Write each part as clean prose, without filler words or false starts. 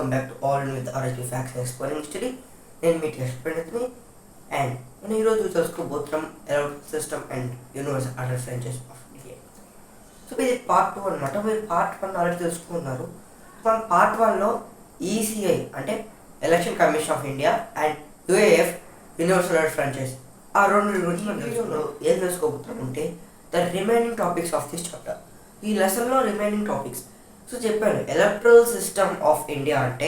Welcome back to all with RSP facts and exploring study. నేను మీ test పండితుని and మనం ఈరోజు తెలుసుకోబోతున్నాం ఎలక్ట్రిక్ సిస్టమ్ అండ్ యూనివర్సల్ ఆర్డర్ ఫ్రాంచైజ్ ఆఫ్ ఇండియా. సో ఇది పార్ట్ 2 అనమాట. మీరు పార్ట్ 1 ఆల్రెడీ తెలుసుకున్నారు. మనం పార్ట్ 1లో ఈసీఐ అంటే election commission of India and UAF universal ఆర్డర్ ఫ్రాంచైజ్ ఆ రెండు గురించి మనం వీడియోలో ఏం తెలుసుకోబోతున్నాం అంటే the remaining topics of this chapter. ఈ లెసన్లో రిమైనింగ్ టాపిక్స్ సో చెప్పాను. ఎలక్ట్రల్ సిస్టమ్ ఆఫ్ ఇండియా అంటే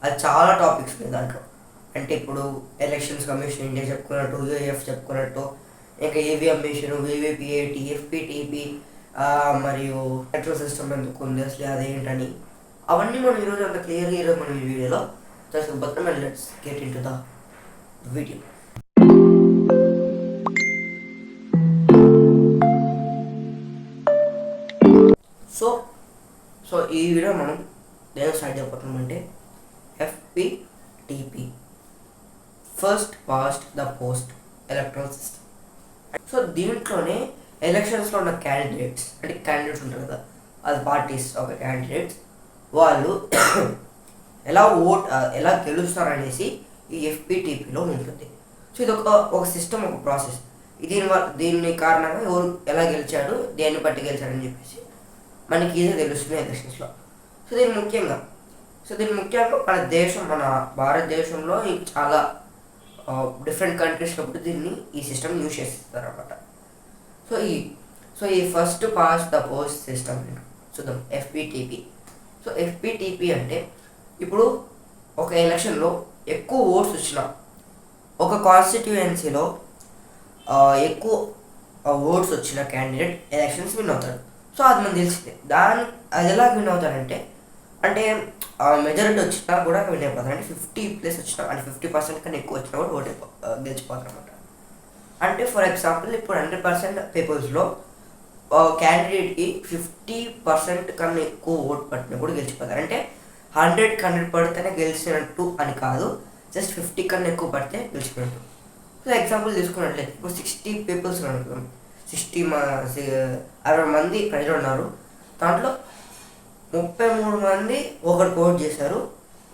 అది చాలా టాపిక్స్ ఉన్నాయి దాంట్లో. అంటే ఇప్పుడు ఎలక్షన్స్ కమిషన్ ఇండియా చెప్పుకున్నట్టు, యూఏఎఫ్ చెప్పుకున్నట్టు, ఇంకా ఈవీఎం మిషన్, వివిపిఏటి, ఎఫ్పిటిపి, మరియు ఎలక్ట్రల్ సిస్టమ్ ఎందుకు ఉంది అసలు అదేంటని అవన్నీ మనం ఈరోజు అంత క్లియర్గా ఈరోజు మనం ఈ వీడియోలో తెలుసుకోబోతున్నాం. And let's get into the video. So ఈ వీడియో మనం దేని స్టార్ట్ చేయబోతున్నామంటే FPTP, first past the post electoral system. So దీంట్లోనే ఎలక్షన్స్లో ఉన్న క్యాండిడేట్స్ ఉంటారు కదా, అది పార్టీస్ ఒక క్యాండిడేట్స్ వాళ్ళు ఎలా గెలుస్తారనేసి ఈ ఎఫ్పిటిపిలో ఉంటుంది. సో ఇది ఒక సిస్టమ్, ఒక ప్రాసెస్. దీని కారణంగా ఎవరు ఎలా గెలిచాడు, దేన్ని బట్టి గెలిచాడని చెప్పేసి మనకి ఈజీ తెలుస్తుంది ఎలక్షన్స్లో. సో దీని ముఖ్యంగా మన దేశం, మన భారతదేశంలో చాలా డిఫరెంట్ కంట్రీస్లో కూడా దీన్ని ఈ సిస్టమ్ యూజ్ చేస్తారు అన్నమాట. సో ఈ first pass the post system చూద్దాం, ఎఫ్పిటిపి. సో ఎఫ్పిటిపి అంటే ఇప్పుడు ఒక ఎలక్షన్లో ఎక్కువ ఓట్స్ వచ్చిన ఒక కాన్స్టిట్యుయెన్సీలో ఎక్కువ ఓట్స్ వచ్చిన క్యాండిడేట్ ఎలక్షన్స్ విన్ అవుతాడు. సో అది మనకు తెలిసిందే. అది ఎలా విన్ అవుతాడంటే మెజారిటీ వచ్చినా కూడా విన్ అయిపోతాడు. అంటే 50+ వచ్చినా, అంటే 50% కన్నా ఎక్కువ వచ్చినా కూడా గెలిచిపోతారు అనమాట. అంటే ఫర్ ఎగ్జాంపుల్ ఇప్పుడు 100% పీపుల్స్లో క్యాండిడేట్కి 50% కన్నా ఎక్కువ ఓటు పట్టినా కూడా గెలిచిపోతారు. అంటే 100 పడితేనే గెలిచినట్టు అని కాదు, జస్ట్ 50 కన్నా ఎక్కువ పడితే గెలిచిపోయినట్టు. సో ఎగ్జాంపుల్ తీసుకున్నట్లయితే ఇప్పుడు 60 పీపుల్స్ అనుకుందాం, 60 మంది ప్రజలు ఉన్నారు. దాంట్లో 33 మంది ఒకటి ఓట్ చేశారు,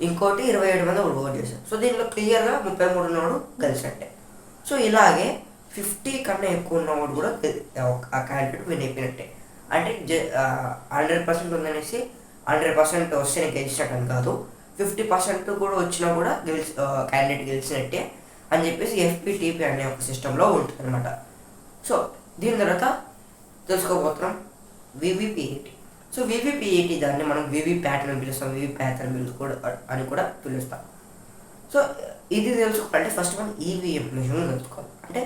ఇంకోటి 27 మంది ఒకటి ఓట్ చేశారు. సో దీంట్లో క్లియర్గా 33 ఉన్నవాడు గెలిచినట్టే. సో ఇలాగే 50 కన్నా ఎక్కువ ఉన్నవాడు కూడా ఆ క్యాండిడేట్ విన్ అయిపోయినట్టే. అంటే 100% ఉందనేసి 100% వస్తేనే గెలిచినట్టు అని కాదు, 50% కూడా వచ్చినా కూడా క్యాండిడేట్ గెలిచినట్టే అని చెప్పేసి ఎఫ్పిటిపి అనే ఒక సిస్టంలో ఉంటుంది అనమాట. సో దీని తర్వాత తెలుసుకోబోతున్నాం వివిపిఏటి. సో వివిపిఏటి దాన్ని మనం వివిప్యాట్ అని పిలుస్తాం, వివిప్యాట్ అని కూడా పిలుస్తాం. సో ఇది తెలుసుకోవాలంటే ఫస్ట్ మనం ఈవీఎం మిషన్ తెలుసుకోవాలి, అంటే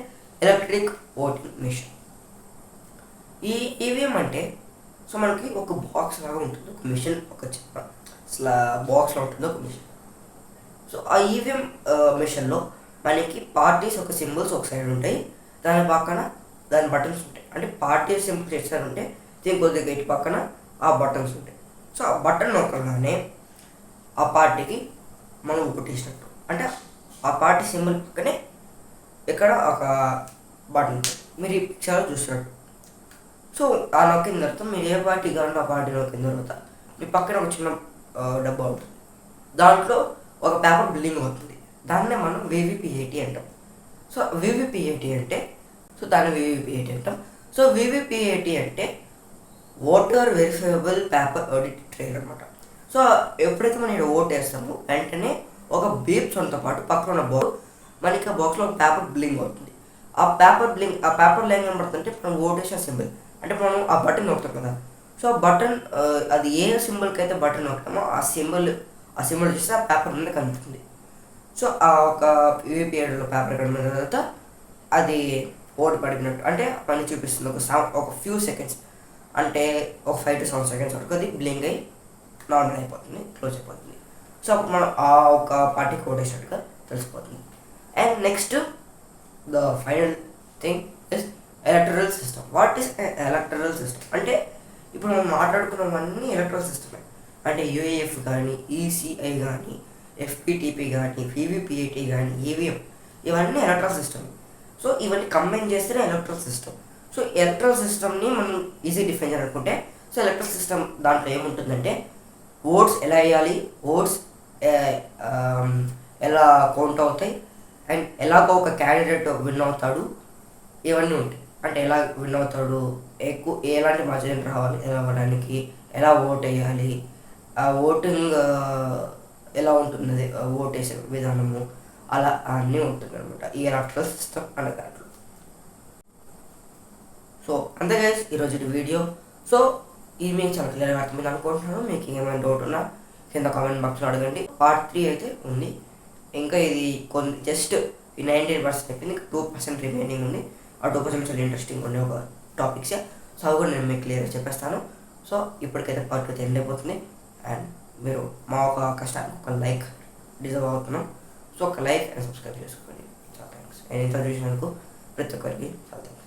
ఎలక్ట్రిక్ ఓటింగ్ మిషన్. ఈ ఈవీఎం అంటే సో మనకి ఒక బాక్స్ లాగా ఉంటుంది, ఒక మిషన్, ఒక చిన్న బాక్స్లో ఉంటుంది ఒక మిషన్. సో ఆ ఈవీఎం మిషన్లో మనకి పార్టీస్ ఒక సింబల్స్ ఒక సైడ్ ఉంటాయి, దాని బటన్స్ ఉంటాయి. అంటే పార్టీ సింబల్ చేస్తారు ఉంటే దీని కొద్దిగా ఇటు పక్కన ఆ బటన్స్ ఉంటాయి. సో ఆ బటన్ నొక్కగానే ఆ పార్టీకి మనం ఓటేసినట్టు. అంటే ఆ పార్టీ సింబల్ పక్కనే ఇక్కడ ఒక బటన్ ఉంటుంది, మీరు ఈ పిక్చర్లో చూసినట్టు. సో ఆ నొక్కిన తర్వాత మీరు ఏ పార్టీ కావాలంటే ఆ పార్టీ నొక్కిన తర్వాత మీ పక్కన ఒక చిన్న డబ్బా ఉంటుంది, దాంట్లో ఒక పేపర్ బిల్డింగ్ అవుతుంది. దాన్నే మనం వివిపిఏటి అంటాం. సో వివిపిఏటి అంటే సో వివిపిఏటి అంటే voter verifiable paper audit trial అనమాట. సో ఎప్పుడైతే మనం ఓట్ వేస్తామో వెంటనే ఒక బీప్ సొంతో పాటు పక్కన ఉన్న మనకి ఆ బాక్స్లో ఒక పేపర్ బ్లింగ్ అవుతుంది. ఆ పేపర్ లైన్ కనబడుతుంటే మనం ఓట్ వేసిన సింబల్, అంటే మనం ఆ బటన్ నొక్కుతాం కదా. సో ఆ బటన్ అది ఏ సింబల్కి అయితే బటన్ నొక్కుతామో ఆ సింబల్ చూస్తే ఆ పేపర్ మీద కనిపిస్తుంది. సో ఆ ఒక వివిపిఏటిలో పేపర్ కనిపిన తర్వాత అది ఓటు పడినట్టు, అంటే పని చూపిస్తుంది. ఒక ఫ్యూ సెకండ్స్, అంటే ఒక 5 to 7 seconds వరకు అది బ్లింక్ అయ్యి నార్మల్ అయిపోతుంది, క్లోజ్ అయిపోతుంది. సో అప్పుడు మనం ఆ ఒక పార్టీకి ఓటేసినట్టుగా తెలిసిపోతుంది. And next the final thing is electoral system. What is electoral system అంటే ఇప్పుడు మనం మాట్లాడుకున్నవన్నీ ఎలక్టరల్ సిస్టమే. అంటే యూఏఎఫ్ కానీ, ఈసీఐ కానీ, ఎఫ్పిటిపి కానీ, వివిపిఏటి కానీ, ఈవీఎం, ఇవన్నీ ఎలక్ట్రల్ సిస్టమ్. సో ఇవన్నీ కంబైన్ చేస్తేనే ఎలక్ట్రల్ సిస్టమ్. సో ఎలక్ట్రల్ సిస్టమ్ని మనం ఈజీ డిఫైన్ చేయాలనుకుంటే, సో ఎలక్ట్రల్ సిస్టమ్ దాంట్లో ఏముంటుందంటే ఓట్స్ ఎలా వేయాలి, ఓట్స్ ఎలా కౌంట్ అవుతాయి అండ్ ఎలాగో ఒక క్యాండిడేట్ విన్ అవుతాడు, ఇవన్నీ ఉంటాయి. అంటే ఎలా విన్ అవుతాడు, ఎలాంటి మార్జిన్ రావాలి అవ్వడానికి, ఎలా ఓట్ వేయాలి, ఆ ఓటింగ్ ఎలా ఉంటున్నది, ఓట్ వేసే విధానము, అలా అన్నీ ఉంటుంది అనమాట ఈ ఎలక్ట్రల్ సిస్టమ్ అనే దాంట్లో. సో అంతే గైస్ ఈరోజు వీడియో. సో ఇది మీకు చాలా క్లియర్గా అర్థమైంది అనుకుంటున్నాను. మీకు ఏమైనా డౌట్ ఉన్నా కింద కామెంట్ బాక్స్లో అడగండి. పార్ట్ 3 అయితే ఉంది, ఇంకా ఇది కొన్ని జస్ట్ ఈ 19% అయిపోయింది, ఇంకా 2% రిమైనింగ్ ఉంది. ఆ 2% చాలా ఇంట్రెస్టింగ్ ఉండే ఒక టాపిక్స్. సో అవి కూడా నేను మీకు క్లియర్గా చెప్పేస్తాను. సో ఇప్పటికైతే పార్ట్ 2 అయితే ఎండ్ అయిపోతుంది. అండ్ మీరు మా ఒక కష్టానికి ఒక లైక్ డిజర్వ్ అవుతున్నాం. సో ఒక లైక్ అండ్ సబ్స్క్రైబ్ చేసుకోండి. చాలా థ్యాంక్స్. నేను ఇంత చూసినందుకు ప్రతి ఒక్కరికి చాలా థ్యాంక్స్.